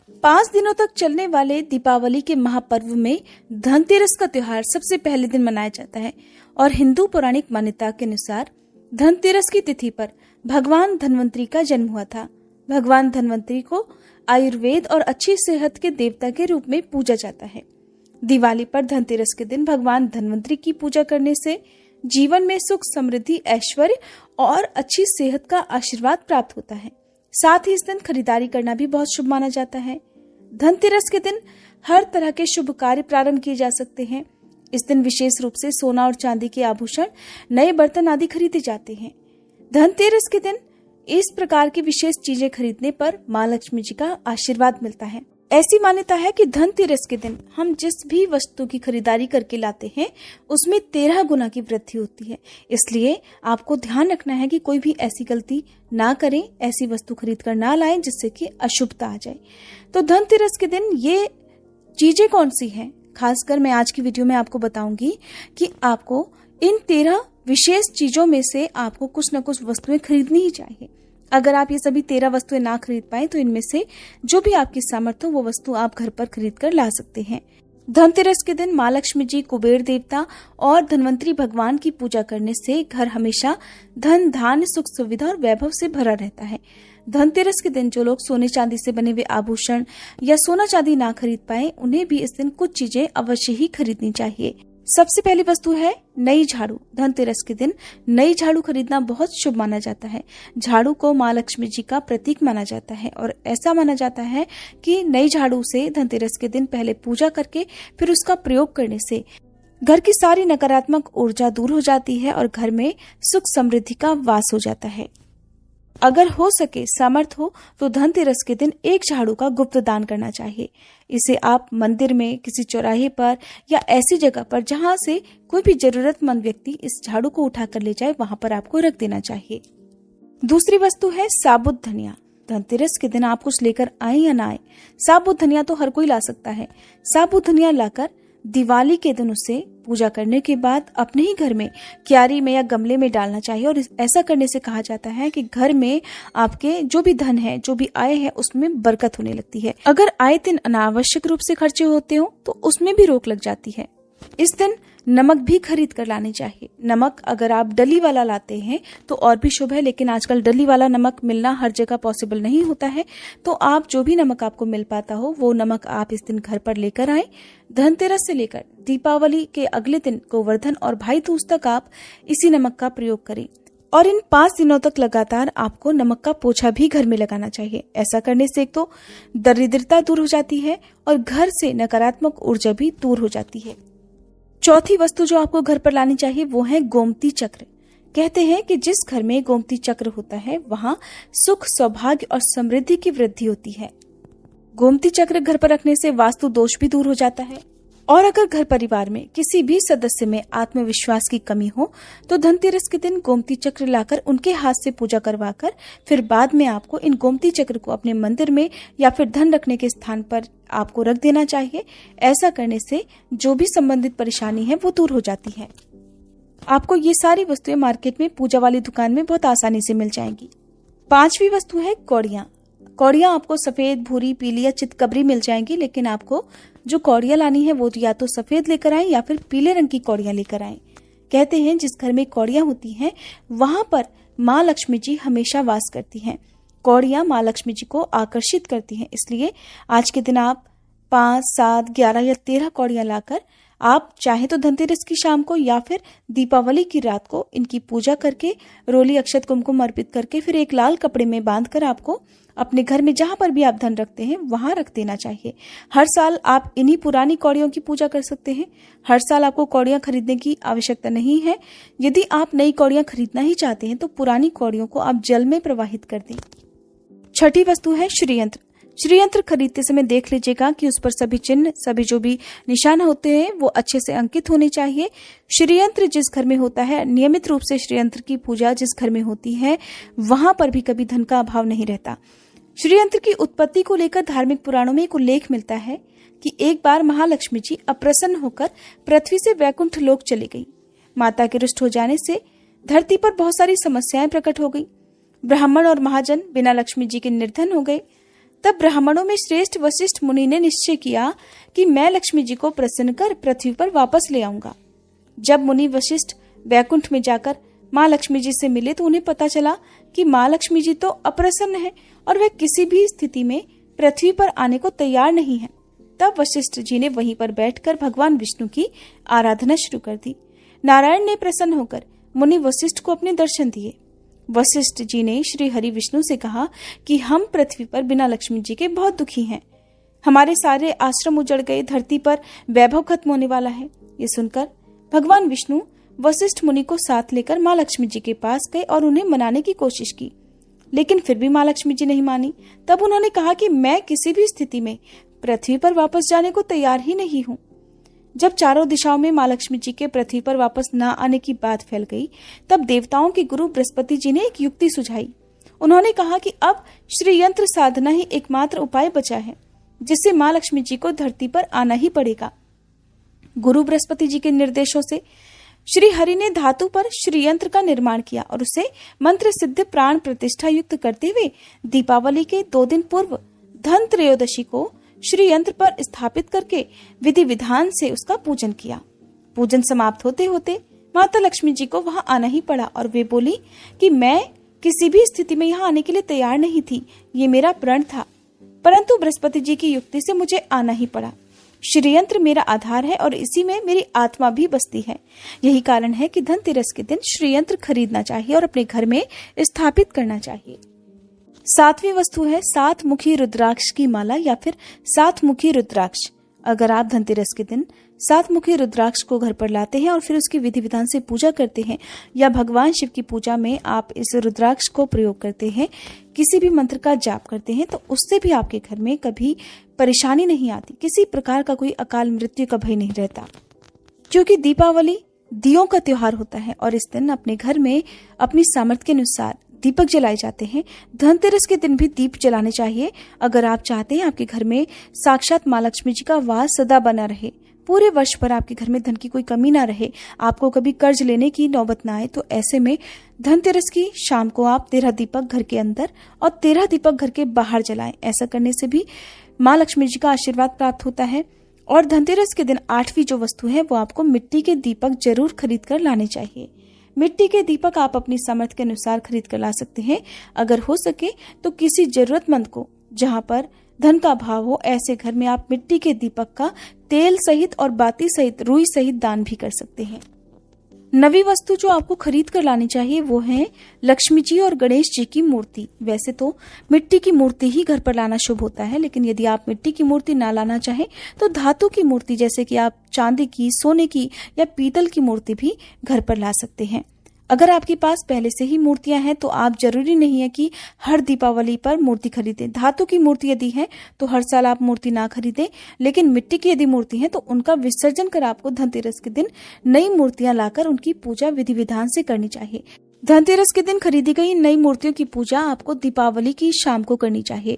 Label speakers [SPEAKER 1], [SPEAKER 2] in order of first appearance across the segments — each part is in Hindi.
[SPEAKER 1] 5 दिनों तक चलने वाले दीपावली के महापर्व में धनतेरस का त्योहार सबसे पहले दिन मनाया जाता है और हिंदू पौराणिक मान्यता के अनुसार धनतेरस की तिथि पर भगवान धन्वंतरी का जन्म हुआ था। भगवान धन्वंतरी को आयुर्वेद और अच्छी सेहत के देवता के रूप में पूजा जाता है। दिवाली पर धनतेरस के दिन भगवान धन्वंतरी की पूजा करने से जीवन में सुख, समृद्धि, ऐश्वर्य और अच्छी सेहत का आशीर्वाद प्राप्त होता है। साथ ही इस दिन खरीदारी करना भी बहुत शुभ माना जाता है। धनतेरस के दिन हर तरह के शुभ कार्य प्रारंभ किए जा सकते हैं। इस दिन विशेष रूप से सोना और चांदी के आभूषण, नए बर्तन आदि खरीदे जाते हैं। धनतेरस के दिन इस प्रकार की विशेष चीजें खरीदने पर माँ लक्ष्मी जी का आशीर्वाद मिलता है। ऐसी मान्यता है कि धनतेरस के दिन हम जिस भी वस्तु की खरीदारी करके लाते हैं उसमें 13 गुना की वृद्धि होती है। इसलिए आपको ध्यान रखना है कि कोई भी ऐसी गलती ना करें, ऐसी वस्तु खरीद कर ना लाएं जिससे कि अशुभता आ जाए। तो धनतेरस के दिन ये चीजें कौन सी हैं, खासकर मैं आज की वीडियो में आपको बताऊंगी कि आपको इन 13 विशेष चीजों में से आपको कुछ न कुछ वस्तुएं खरीदनी ही चाहिए। अगर आप ये सभी 13 वस्तुएं ना खरीद पाए तो इनमें से जो भी आपकी सामर्थ्य हो वो वस्तु आप घर पर खरीद कर ला सकते हैं। धनतेरस के दिन माँ लक्ष्मी जी, कुबेर देवता और धन्वंतरी भगवान की पूजा करने से घर हमेशा धन, धान्य, सुख, सुविधा और वैभव से भरा रहता है। धनतेरस के दिन जो लोग सोने चांदी से बने हुए आभूषण या सोना चांदी ना खरीद पाए उन्हें भी इस दिन कुछ चीजें अवश्य ही खरीदनी चाहिए। सबसे पहली वस्तु है नई झाड़ू। धनतेरस के दिन नई झाड़ू खरीदना बहुत शुभ माना जाता है। झाड़ू को माँ लक्ष्मी जी का प्रतीक माना जाता है और ऐसा माना जाता है कि नई झाड़ू से धनतेरस के दिन पहले पूजा करके फिर उसका प्रयोग करने से घर की सारी नकारात्मक ऊर्जा दूर हो जाती है और घर में सुख, समृद्धि का वास हो जाता है। अगर हो सके, सामर्थ हो तो धनतेरस के दिन एक झाड़ू का गुप्त दान करना चाहिए। इसे आप मंदिर में, किसी चौराहे पर या ऐसी जगह पर जहां से कोई भी जरूरतमंद व्यक्ति इस झाड़ू को उठा कर ले जाए वहां पर आपको रख देना चाहिए। दूसरी वस्तु है साबुत धनिया। धनतेरस के दिन आप कुछ लेकर आए या ना आए, साबुत धनिया तो हर कोई ला सकता है। साबुत धनिया लाकर दिवाली के दिन उसे पूजा करने के बाद अपने ही घर में क्यारी में या गमले में डालना चाहिए और ऐसा करने से कहा जाता है कि घर में आपके जो भी धन है, जो भी आय है, उसमें बरकत होने लगती है। अगर आए दिन अनावश्यक रूप से खर्चे होते हो तो उसमें भी रोक लग जाती है। इस दिन नमक भी खरीद कर लानी चाहिए। नमक अगर आप डली वाला लाते हैं तो और भी शुभ है, लेकिन आजकल डली वाला नमक मिलना हर जगह पॉसिबल नहीं होता है। तो आप जो भी नमक आपको मिल पाता हो वो नमक आप इस दिन घर पर लेकर आए। धनतेरस से लेकर दीपावली के अगले दिन गोवर्धन और भाई दूज तक आप इसी नमक का प्रयोग करें और इन 5 दिनों तक लगातार आपको नमक का पोछा भी घर में लगाना चाहिए। ऐसा करने से एक तो दरिद्रता दूर हो जाती है और घर से नकारात्मक ऊर्जा भी दूर हो जाती है। चौथी वस्तु जो आपको घर पर लानी चाहिए वो है गोमती चक्र। कहते हैं कि जिस घर में गोमती चक्र होता है वहां सुख, सौभाग्य और समृद्धि की वृद्धि होती है। गोमती चक्र घर पर रखने से वास्तु दोष भी दूर हो जाता है। और अगर घर परिवार में किसी भी सदस्य में आत्मविश्वास की कमी हो तो धनतेरस के दिन गोमती चक्र लाकर उनके हाथ से पूजा करवाकर फिर बाद में आपको इन गोमती चक्र को अपने मंदिर में या फिर धन रखने के स्थान पर आपको रख देना चाहिए। ऐसा करने से जो भी संबंधित परेशानी है वो दूर हो जाती है। आपको ये सारी वस्तुएं मार्केट में पूजा वाली दुकान में बहुत आसानी से मिल जाएंगी। 5वीं वस्तु है कौड़ियाँ। कौड़ियाँ आपको सफेद, भूरी, पीली या चितकबरी मिल जाएंगी, लेकिन आपको जो कौड़ियाँ लानी है वो या तो सफेद लेकर आए या फिर पीले रंग की कौड़ियाँ लेकर आए। कहते हैं जिस घर में कौड़ियाँ होती हैं वहां पर माँ लक्ष्मी जी हमेशा वास करती हैं। कौड़ियाँ माँ लक्ष्मी जी को आकर्षित करती हैं, इसलिए आज के दिन आप 5, 7, 11 या 13 कौड़ियाँ लाकर आप चाहे तो धनतेरस की शाम को या फिर दीपावली की रात को इनकी पूजा करके रोली, अक्षत, कुमकुम अर्पित करके फिर एक लाल कपड़े में बांधकर आपको अपने घर में जहां पर भी आप धन रखते हैं वहां रख देना चाहिए। हर साल आप इन्हीं पुरानी कौड़ियों की पूजा कर सकते हैं। हर साल आपको कौड़ियां खरीदने की आवश्यकता नहीं है। यदि आप नई कौड़ियां खरीदना ही चाहते हैं तो पुरानी कौड़ियों को आप जल में प्रवाहित कर दें। छठी वस्तु है श्रीयंत्र। श्रीयंत्र खरीदते समय देख लीजिएगा कि उस पर सभी चिन्ह, सभी जो भी निशान होते हैं वो अच्छे से अंकित होने चाहिए। श्रीयंत्र जिस घर में होता है, नियमित रूप से श्रीयंत्र की पूजा जिस घर में होती है वहां पर भी कभी धन का अभाव नहीं रहता। श्रीयंत्र की उत्पत्ति को लेकर धार्मिक पुराणों में एक उल्लेख मिलता है कि एक बार महालक्ष्मी जी अप्रसन्न होकर पृथ्वी से वैकुंठ लोक चली गई। माता के रुष्ट हो जाने से धरती पर बहुत सारी समस्याएं प्रकट हो गई। ब्राह्मण और महाजन बिना लक्ष्मी जी के निर्धन हो गए। तब ब्राह्मणों में श्रेष्ठ वशिष्ठ मुनि ने निश्चय किया कि मैं लक्ष्मी जी को प्रसन्न कर पृथ्वी पर वापस ले आऊंगा। जब मुनि वशिष्ठ वैकुंठ में जाकर माँ लक्ष्मी जी से मिले तो उन्हें पता चला कि माँ लक्ष्मी जी तो अप्रसन्न है और वह किसी भी स्थिति में पृथ्वी पर आने को तैयार नहीं है। तब वशिष्ठ जी ने वहीं पर बैठकर भगवान विष्णु की आराधना शुरू कर दी। नारायण ने प्रसन्न होकर मुनि वशिष्ठ को अपने दर्शन दिए। वशिष्ठ जी ने श्री हरि विष्णु से कहा कि हम पृथ्वी पर बिना लक्ष्मी जी के बहुत दुखी हैं। हमारे सारे आश्रम उजड़ गए, धरती पर वैभव खत्म होने वाला है। ये सुनकर भगवान विष्णु वशिष्ठ मुनि को साथ लेकर माँ लक्ष्मी जी के पास गए और उन्हें मनाने की कोशिश की, लेकिन फिर भी माँ लक्ष्मी जी नहीं मानी। तब उन्होंने कहा कि मैं किसी भी स्थिति में पृथ्वी पर वापस जाने को तैयार ही नहीं हूँ। जब चारों दिशाओं में माँ लक्ष्मी जी के पृथ्वी पर वापस न आने की बात फैल गई, तब देवताओं के गुरु बृहस्पति जी ने एक युक्ति सुझाई। उन्होंने कहा कि अब श्री यंत्र साधना ही एकमात्र उपाय बचा है जिससे माँ लक्ष्मी जी को धरती पर आना ही पड़ेगा। गुरु बृहस्पति जी के निर्देशों से श्री हरि ने धातु पर श्री यंत्र का निर्माण किया और उसे मंत्र सिद्ध प्राण प्रतिष्ठा युक्त करते हुए दीपावली के 2 दिन पूर्व धन त्रयोदशी को श्री यंत्र पर स्थापित करके विधि विधान से उसका पूजन किया। पूजन समाप्त होते होते माता लक्ष्मी जी को वहां आना ही पड़ा और वे बोली कि मैं किसी भी स्थिति में यहाँ आने के लिए तैयार नहीं थी, ये मेरा प्रण था, परंतु बृहस्पति जी की युक्ति से मुझे आना ही पड़ा। श्री यंत्र मेरा आधार है और इसी में मेरी आत्मा भी बसती है। यही कारण है कि धनतेरस के दिन श्री यंत्र खरीदना चाहिए और अपने घर में स्थापित करना चाहिए। 7वीं वस्तु है 7 मुखी रुद्राक्ष की माला या फिर 7 मुखी रुद्राक्ष। अगर आप धनतेरस के दिन 7 मुखी रुद्राक्ष को घर पर लाते हैं और फिर उसकी विधि विधान से पूजा करते हैं या भगवान शिव की पूजा में आप इस रुद्राक्ष को प्रयोग करते हैं, किसी भी मंत्र का जाप करते हैं, तो उससे भी आपके घर में कभी परेशानी नहीं आती, किसी प्रकार का कोई अकाल मृत्यु का भय नहीं रहता। क्योंकि दीपावली दियों का त्योहार होता है और इस दिन अपने घर में अपनी सामर्थ्य के अनुसार दीपक जलाए जाते हैं। धनतेरस के दिन भी दीप जलाने चाहिए। अगर आप चाहते हैं आपके घर में साक्षात माँ लक्ष्मी जी का वास सदा बना रहे, पूरे वर्ष भर आपके घर में धन की कोई कमी ना रहे, आपको कभी कर्ज लेने की नौबत ना आए, तो ऐसे में धनतेरस की शाम को आप 13 दीपक घर के अंदर और 13 दीपक घर के बाहर जलाएं। ऐसा करने से भी माँ लक्ष्मी जी का आशीर्वाद प्राप्त होता है। और धनतेरस के दिन 8वीं जो वस्तु है वो आपको मिट्टी के दीपक जरूर खरीद कर लाने चाहिए। मिट्टी के दीपक आप अपनी सामर्थ्य के अनुसार खरीद कर ला सकते हैं। अगर हो सके तो किसी जरूरतमंद को, जहां पर धन का अभाव हो, ऐसे घर में आप मिट्टी के दीपक का तेल सहित और बाती सहित, रुई सहित दान भी कर सकते हैं। 9वीं वस्तु जो आपको खरीद कर लानी चाहिए वो है लक्ष्मी जी और गणेश जी की मूर्ति। वैसे तो मिट्टी की मूर्ति ही घर पर लाना शुभ होता है, लेकिन यदि आप मिट्टी की मूर्ति ना लाना चाहें तो धातु की मूर्ति, जैसे कि आप चांदी की, सोने की या पीतल की मूर्ति भी घर पर ला सकते हैं। अगर आपके पास पहले से ही मूर्तियां हैं तो आप जरूरी नहीं है कि हर दीपावली पर मूर्ति खरीदें। धातु की मूर्ति यदि है तो हर साल आप मूर्ति ना खरीदें, लेकिन मिट्टी की यदि मूर्ति है तो उनका विसर्जन कर आपको धनतेरस के दिन नई मूर्तियां लाकर उनकी पूजा विधि विधान से करनी चाहिए। धनतेरस के दिन खरीदी गई नई मूर्तियों की पूजा आपको दीपावली की शाम को करनी चाहिए।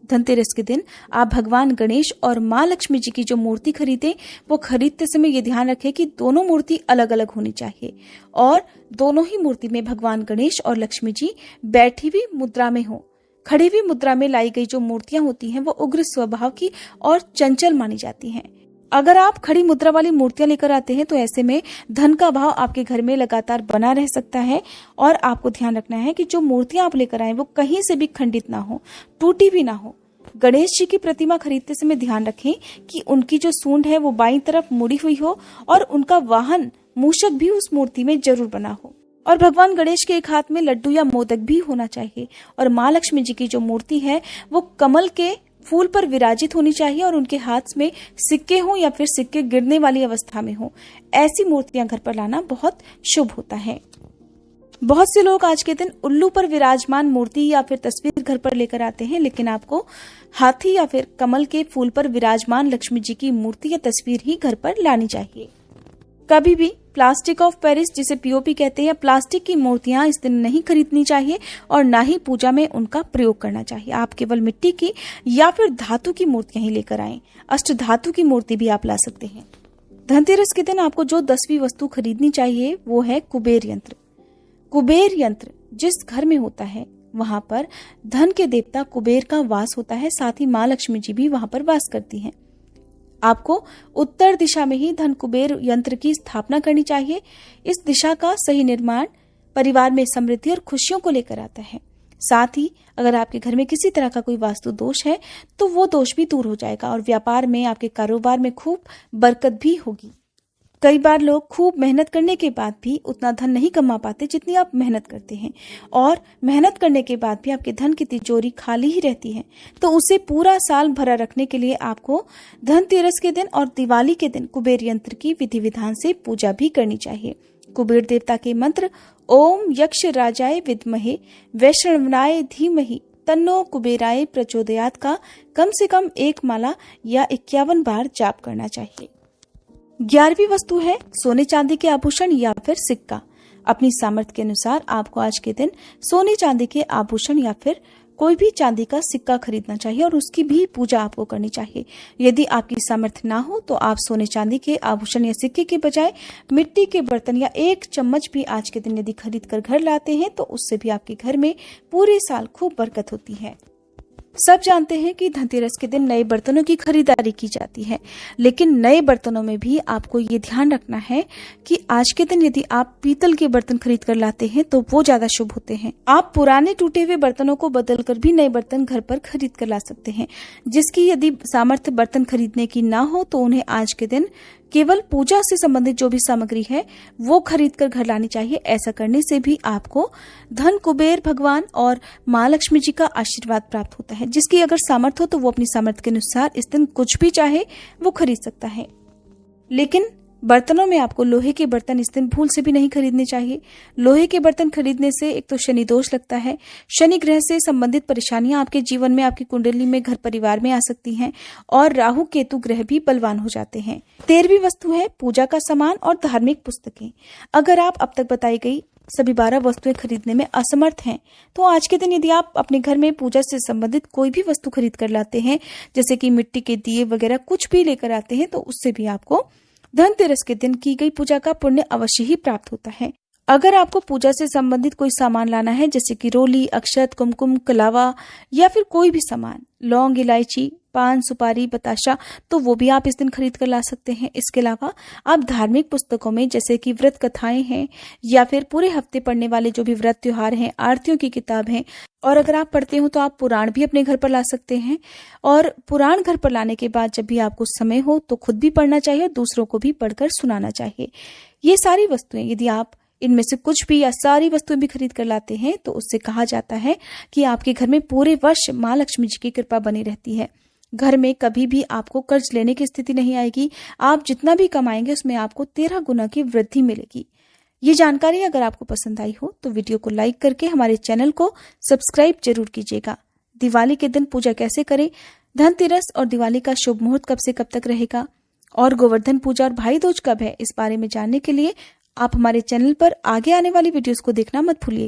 [SPEAKER 1] धनतेरस के दिन आप भगवान गणेश और माँ लक्ष्मी जी की जो मूर्ति खरीदें वो खरीदते समय ये ध्यान रखें कि दोनों मूर्ति अलग अलग होनी चाहिए और दोनों ही मूर्ति में भगवान गणेश और लक्ष्मी जी बैठी हुई मुद्रा में हो। खड़ी हुई मुद्रा में लाई गई जो मूर्तियां होती हैं वो उग्र स्वभाव की और चंचल मानी जाती हैं। अगर आप खड़ी मुद्रा वाली मूर्तियां लेकर आते हैं तो ऐसे में धन का भाव आपके घर में लगातार बना रह सकता है। और आपको ध्यान रखना है कि जो मूर्तियां आप लेकर आए वो कहीं से भी खंडित ना हो, टूटी भी ना हो। गणेश जी की प्रतिमा खरीदते समय ध्यान रखें कि उनकी जो सूंड है वो बाईं तरफ मुड़ी हुई हो और उनका वाहन मूषक भी उस मूर्ति में जरूर बना हो। और भगवान गणेश के एक हाथ में लड्डू या मोदक भी होना चाहिए। और माँ लक्ष्मी जी की जो मूर्ति है वो कमल के फूल पर विराजित होनी चाहिए और उनके हाथ में सिक्के हों या फिर सिक्के गिरने वाली अवस्था में हो। ऐसी मूर्तियां घर पर लाना बहुत शुभ होता है। बहुत से लोग आज के दिन उल्लू पर विराजमान मूर्ति या फिर तस्वीर घर पर लेकर आते हैं, लेकिन आपको हाथी या फिर कमल के फूल पर विराजमान लक्ष्मी जी की मूर्ति या तस्वीर ही घर पर लानी चाहिए। कभी भी प्लास्टिक ऑफ पेरिस, जिसे पीओपी कहते हैं, प्लास्टिक की मूर्तियां इस दिन नहीं खरीदनी चाहिए और ना ही पूजा में उनका प्रयोग करना चाहिए। आप केवल मिट्टी की या फिर धातु की मूर्तियां ही लेकर आएं। अष्ट धातु की मूर्ति भी आप ला सकते हैं। धनतेरस के दिन आपको जो 10वीं वस्तु खरीदनी चाहिए वो है कुबेर यंत्र। कुबेर यंत्र जिस घर में होता है वहां पर धन के देवता कुबेर का वास होता है, साथ ही माँ लक्ष्मी जी भी वहां पर वास करती हैं। आपको उत्तर दिशा में ही धन कुबेर यंत्र की स्थापना करनी चाहिए। इस दिशा का सही निर्माण परिवार में समृद्धि और खुशियों को लेकर आता है। साथ ही अगर आपके घर में किसी तरह का कोई वास्तु दोष है तो वो दोष भी दूर हो जाएगा और व्यापार में, आपके कारोबार में खूब बरकत भी होगी। कई बार लोग खूब मेहनत करने के बाद भी उतना धन नहीं कमा पाते जितनी आप मेहनत करते हैं, और मेहनत करने के बाद भी आपके धन की तिजोरी खाली ही रहती है। तो उसे पूरा साल भरा रखने के लिए आपको धनतेरस के दिन और दिवाली के दिन कुबेर यंत्र की विधि विधान से पूजा भी करनी चाहिए। कुबेर देवता के मंत्र ओम यक्ष राजाय विद्महे वैष्णवाय धीमहि तन्नो कुबेराय प्रचोदयात का कम से कम 1 माला या 51 बार जाप करना चाहिए। 11वीं वस्तु है सोने चांदी के आभूषण या फिर सिक्का। अपनी सामर्थ्य के अनुसार आपको आज के दिन सोने चांदी के आभूषण या फिर कोई भी चांदी का सिक्का खरीदना चाहिए और उसकी भी पूजा आपको करनी चाहिए। यदि आपकी सामर्थ्य ना हो तो आप सोने चांदी के आभूषण या सिक्के के बजाय मिट्टी के बर्तन या 1 चम्मच भी आज के दिन यदि खरीद कर घर लाते हैं तो उससे भी आपके घर में पूरे साल खूब बरकत होती है। सब जानते हैं कि धनतेरस के दिन नए बर्तनों की खरीदारी की जाती है, लेकिन नए बर्तनों में भी आपको ये ध्यान रखना है कि आज के दिन यदि आप पीतल के बर्तन खरीद कर लाते हैं तो वो ज्यादा शुभ होते हैं। आप पुराने टूटे हुए बर्तनों को बदलकर भी नए बर्तन घर पर खरीद कर ला सकते हैं। जिसकी यदि सामर्थ्य बर्तन खरीदने की ना हो तो उन्हें आज के दिन केवल पूजा से संबंधित जो भी सामग्री है वो खरीद कर घर लानी चाहिए। ऐसा करने से भी आपको धन कुबेर भगवान और माँ लक्ष्मी जी का आशीर्वाद प्राप्त होता है। जिसकी अगर सामर्थ्य हो तो वो अपनी सामर्थ्य के अनुसार इस दिन कुछ भी चाहे वो खरीद सकता है। लेकिन बर्तनों में आपको लोहे के बर्तन इस दिन भूल से भी नहीं खरीदने चाहिए। लोहे के बर्तन खरीदने से एक तो शनि दोष लगता है, शनि ग्रह से संबंधित परेशानियां आपके जीवन में, आपकी कुंडली में, घर परिवार में आ सकती हैं और राहु केतु ग्रह भी बलवान हो जाते हैं। 13वीं वस्तु है पूजा का सामान और धार्मिक पुस्तकें। अगर आप अब तक बताई गई सभी 12 वस्तुएं खरीदने में असमर्थ हैं तो आज के दिन यदि आप अपने घर में पूजा से संबंधित कोई भी वस्तु खरीद कर लाते हैं, जैसे कि मिट्टी के दिए वगैरह कुछ भी लेकर आते हैं, तो उससे भी आपको धनतेरस के दिन की गई पूजा का पुण्य अवश्य ही प्राप्त होता है। अगर आपको पूजा से संबंधित कोई सामान लाना है, जैसे कि रोली, अक्षत, कुमकुम, कलावा या फिर कोई भी सामान, लौंग, इलायची, पान, सुपारी, बताशा, तो वो भी आप इस दिन खरीद कर ला सकते हैं। इसके अलावा आप धार्मिक पुस्तकों में जैसे कि व्रत कथाएं हैं या फिर पूरे हफ्ते पढ़ने वाले जो भी व्रत त्योहार हैं, आरतियों की किताब है, और अगर आप पढ़ते हो तो आप पुराण भी अपने घर पर ला सकते हैं। और पुराण घर पर लाने के बाद जब भी आपको समय हो तो खुद भी पढ़ना चाहिए और दूसरों को भी पढ़कर सुनाना चाहिए। ये सारी वस्तुएं यदि आप इनमें से कुछ भी या सारी वस्तुएं भी खरीद कर लाते हैं तो उससे कहा जाता है कि आपके घर में पूरे वर्ष माँ लक्ष्मी जी की कृपा बनी रहती है। घर में कभी भी आपको कर्ज लेने की स्थिति नहीं आएगी। आप जितना भी कमाएंगे उसमें आपको 13 गुना की वृद्धि मिलेगी। ये जानकारी अगर आपको पसंद आई हो तो वीडियो को लाइक करके हमारे चैनल को सब्सक्राइब जरूर कीजिएगा। दिवाली के दिन पूजा कैसे करें, धनतेरस और दिवाली का शुभ मुहूर्त कब से कब तक रहेगा और गोवर्धन पूजा और भाई दूज कब है, इस बारे में जानने के लिए आप हमारे चैनल पर आगे आने वाली वीडियोस को देखना मत भूलिए।